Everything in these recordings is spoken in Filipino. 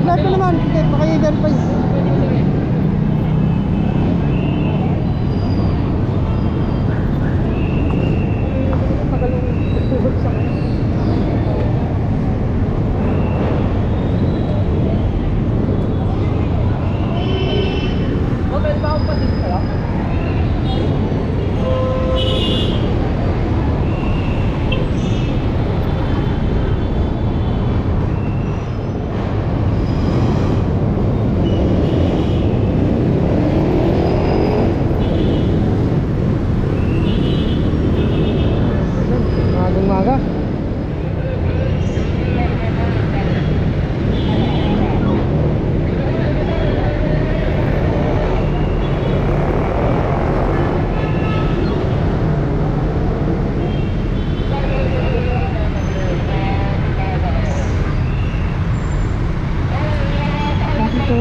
kompleto naman. Sige, paki-verify.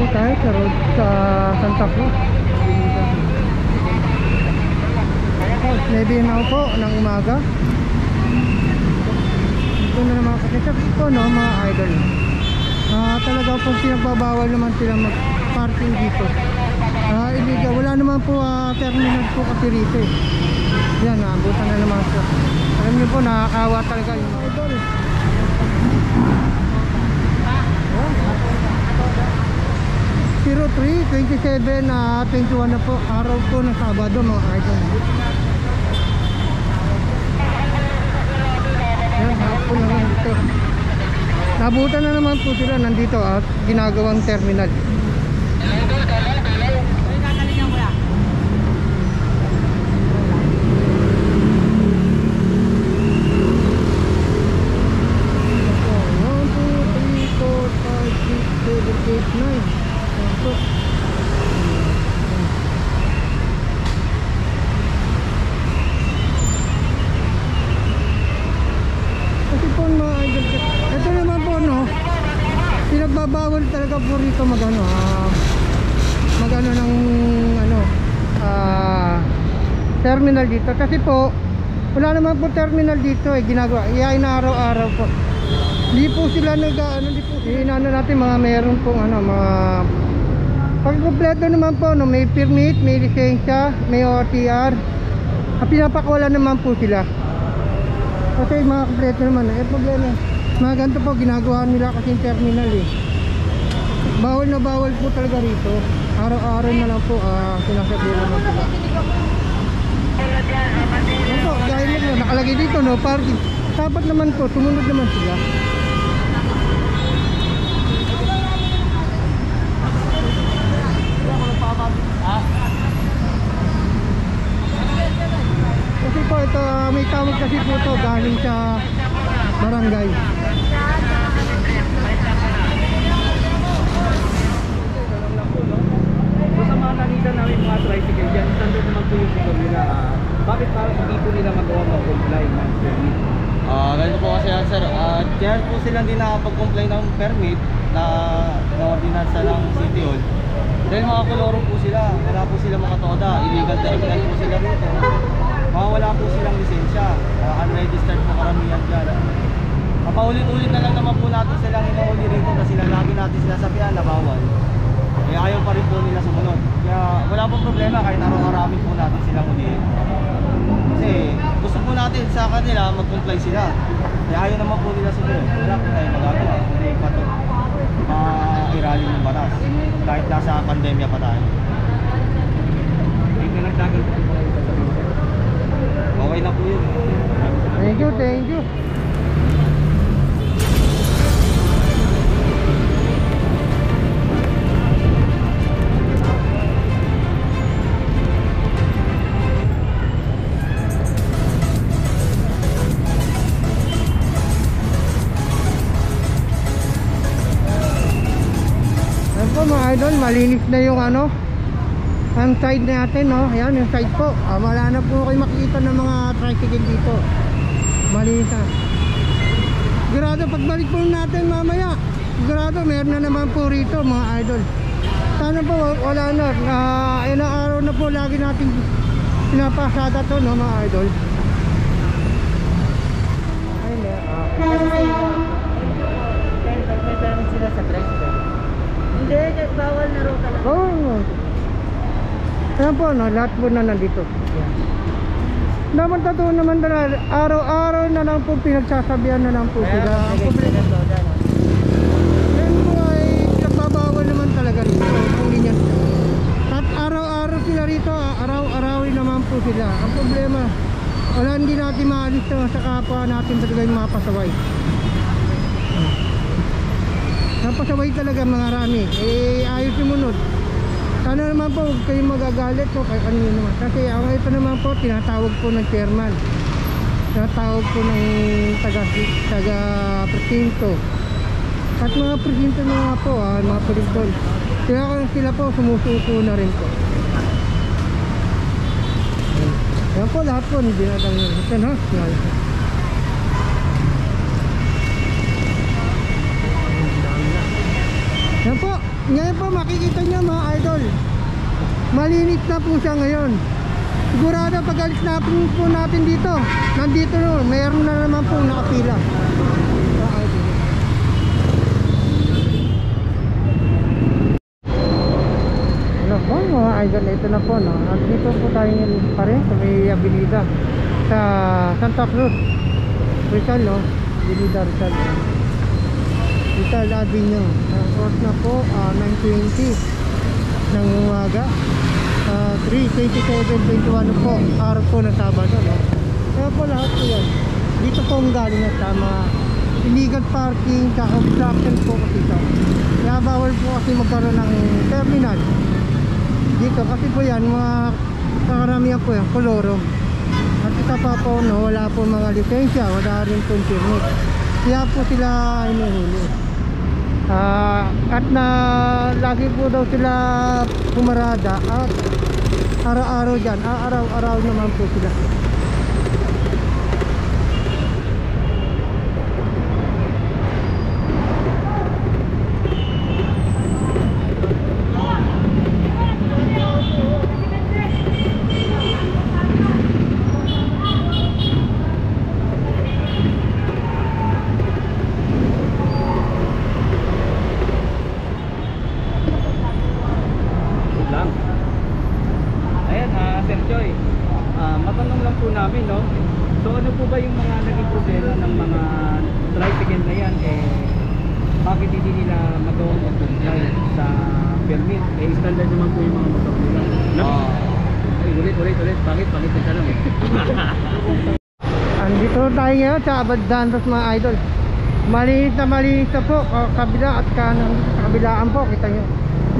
Tayo sa road sa Santa Cruz. 9 na po ng umaga. Ito na naman kasi po, no, mga idol. Talaga po pinagbabawal naman sila mag-parking dito. Illegal. Wala naman po terminal po kasi rito eh. Yan, naabutan na naman siya. Alam niyo po, nakakawa talaga yung mga idol. 03-27-21 na po, araw po ng Sabado, mga idol. Yan, hapon naman ito. Nabutan na naman po sila, nandito at ginagawang terminal. Kasi po mga idol, ito naman po, no, pinagbabawal talaga po rito magano ng terminal dito kasi po wala naman po terminal dito eh, ginagawa iyain na araw-araw po. Hindi po sila hindi po inano natin mga meron pong mga pagkumpleto naman po, no, may permit, may lisensya, may OTR. Pinapakawalan naman po sila. Kasi mga kumpleto naman, problema. Mga ganito po ginagawa nila kasi yung terminal eh. Bawal na bawal po talaga rito. Araw-araw na lang po sinasabi naman sila. Ito, dahil nakalagay dito, no, parking. Dapat naman po, sumunod naman sila. Kasi po ito, may tawag kasi po ito galing sa barangay. Sa mga nanita namin mga tricycle dyan, standard naman po yung motor nila. Bakit parang hindi po nila magawa mag-comply ng permit? Ganito po kasi yan, sir. Kaya po silang hindi nakapag-comply ng permit na ordinansa ng City Hall. Dahil mga koloro po sila, wala po sila mga toda, illegal terminal po sila rito. Wala po silang lisensya, unregistered po karamihan dyan. Paulit-ulit na lang naman po natin silang inuuli rito kasi lagi natin sinasabihan na bawal. Kaya ayaw pa rin po nila sumunod. Kaya wala pong problema kahit araw-araming po natin silang ulihin. Kasi gusto po natin sa kanila mag-comply sila. Kaya ayaw naman po nila sumunod. Wala po tayo magagawa. Hindi pa ito mairalim yung batas. Kahit nasa pandemya pa tayo. Hindi na nagdagal po po kayo sasabihin. Okay na po yun. Thank you, thank you. Mga idol, malinis na yung ang side natin, no? Ayan yung side po. Wala na po kayo makikita ng mga tricycle dito. Malinis na. Sigurado pagbalik po natin mamaya, sigurado meron na naman po rito mga idol. Sana po wala na. Ilang araw na po lagi natin pinapasada to, no, mga idol. Ayun, May permit sila sa tricycle. na raw talaga. Oo. Ayan po, no, lahat po na nandito. Ayan. Naman totoo naman talaga, araw-araw na lang po pinagsasabihan na lang po sila. Ang problema yan po ay nagpabawal naman talaga rito. Ang ganyan. At araw-araw sila rito, araw-arawin naman po sila. Ang problema, wala hindi natin maalis sa kapwa natin talaga yung mga pasaway. Napasaway talaga mga rami. Ayos sumunod. Sana naman po huwag kayong magagalit po kay kanino naman. Kasi ang ito naman po, tinatawag po ng chairman. Tinatawag po ng taga-presinto. At mga presinto na nga po, mga presinto. Sila po sumusuko na rin po. Yan po lahat po, hindi natin yan ha. Yan po, ngayon po makikita nyo mga idol, malinis na po siya ngayon. Sigurado pag alis na po natin dito, nandito no, mayroon na naman po nakapila. Ano po mga idol, ito na po no. Nandito po tayo pa rin sa may Avenida sa Santa Cruz Rizal no, Avenida Rizal Avenue. Oras na po 9:20 ng umaga, 3:27:21 po, araw po ng Sabado no? Kaya po lahat po yan dito po ang galing at mga illegal parking sa obstruction po kasi ito. Kaya bawal po kasi magkaroon ng terminal dito kasi po yan mga karamihan po yan kolorong. At isa pa po no, wala po mga lisensya, wala rin po permit, kaya po sila inuhuli. At na lagi po daw sila pumarada at araw-araw dyan, araw-araw naman po sila. Matanong lang po namin no, so ano po ba yung mga naging problema ng mga tricycle na yan, bakit hindi nila magawang mag-comply sa permit? Standard naman po yung mga motor nila. Ulit, bakit yung tanong Andito tayo ngayon sa Abad-Dantos mga idol. Malinis na po, kabila at kanan, kabilaan po, kita nyo.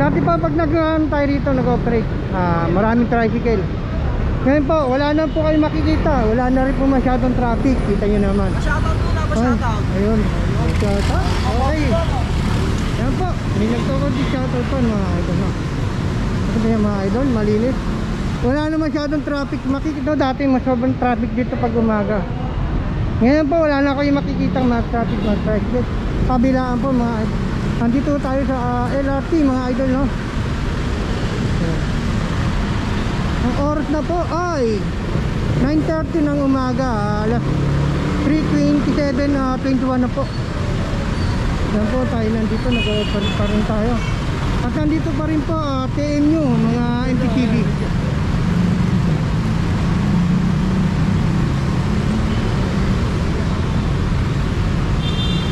Dati pa pag tayo rito nag-operate, maraming tricycle. Ngayon po, wala na po kayo makikita. Wala na rin po masyadong traffic. Kita nyo naman. Shoutout po na, shoutout. Ayun, shoutout. Okay. Yan po, may nagtawag di shoutout po mga idol. Ito ba yung mga idol, malinis. Wala na masyadong traffic. Makikita dati mas sobrang traffic dito pag umaga. Ngayon po, wala na kayo makikita mga traffic, mga traffic. Kabilaan po mga idol. Andito tayo sa LRT mga idol no. Ang oras na po ay 9:30 ng umaga, alas 3:27:21 na po. Yan po tayo nandito, nag-operate pa rin tayo. At nandito pa rin po TMU, mga NTTV.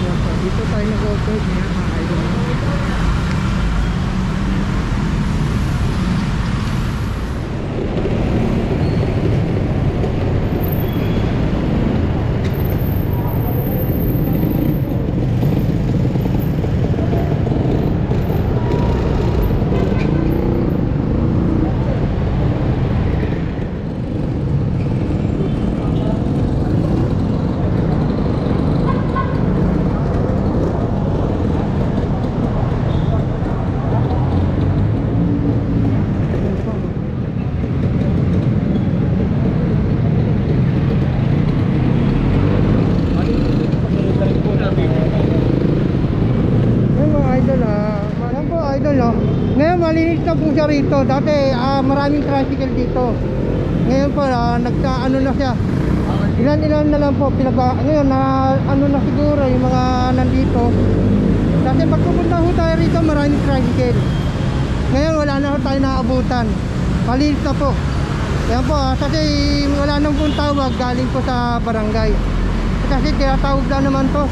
Yan po, dito tayo nag-operate mga idol. Ngayon malinis na po siya rito. Dati maraming tricycle dito. Ngayon po nagka-ano na siya. Ilan-ilan na lang po ngayon ano na siguro yung mga nandito. Kasi pag pupunta ho tayo rito maraming tricycle. Ngayon wala na ho tayo naabutan. Malinis na po. Yan po kasi wala nang pong tawag galing po sa barangay. Kasi tinatawag lang naman to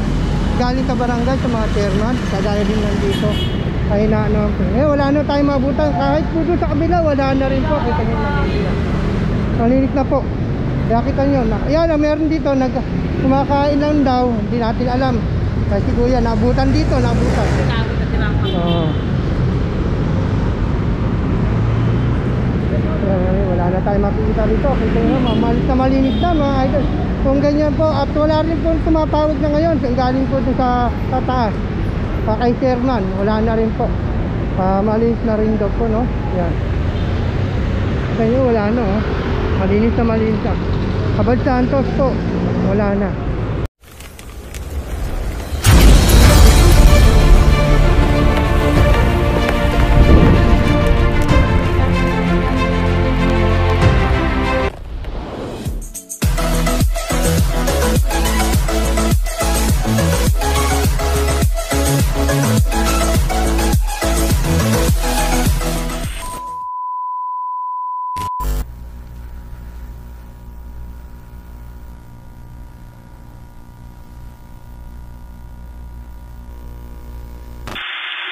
galing sa barangay sa mga chairman, kagaya din nandito. Ay na ano po. Wala na tayong maabutan. Kahit po doon sa kabila, wala na rin po. Kita nyo malinis. Malinis na po. Kaya kita nyo. Yan, meron dito. Kumakain lang daw. Hindi natin alam. Kasi kuya, naabutan dito. Naabutan. Oo. Wala na tayong makikita dito. Kita nyo, malis na malinis na mga idol. Kung ganyan po. At wala rin po tumatawag na ngayon. Kung galing po doon sa taas. Kay chairman, wala na rin po. Malinis na rin daw po, no? Yan. Kaya wala na, oh. Malinis na malinis na. Abad Santos po, wala na.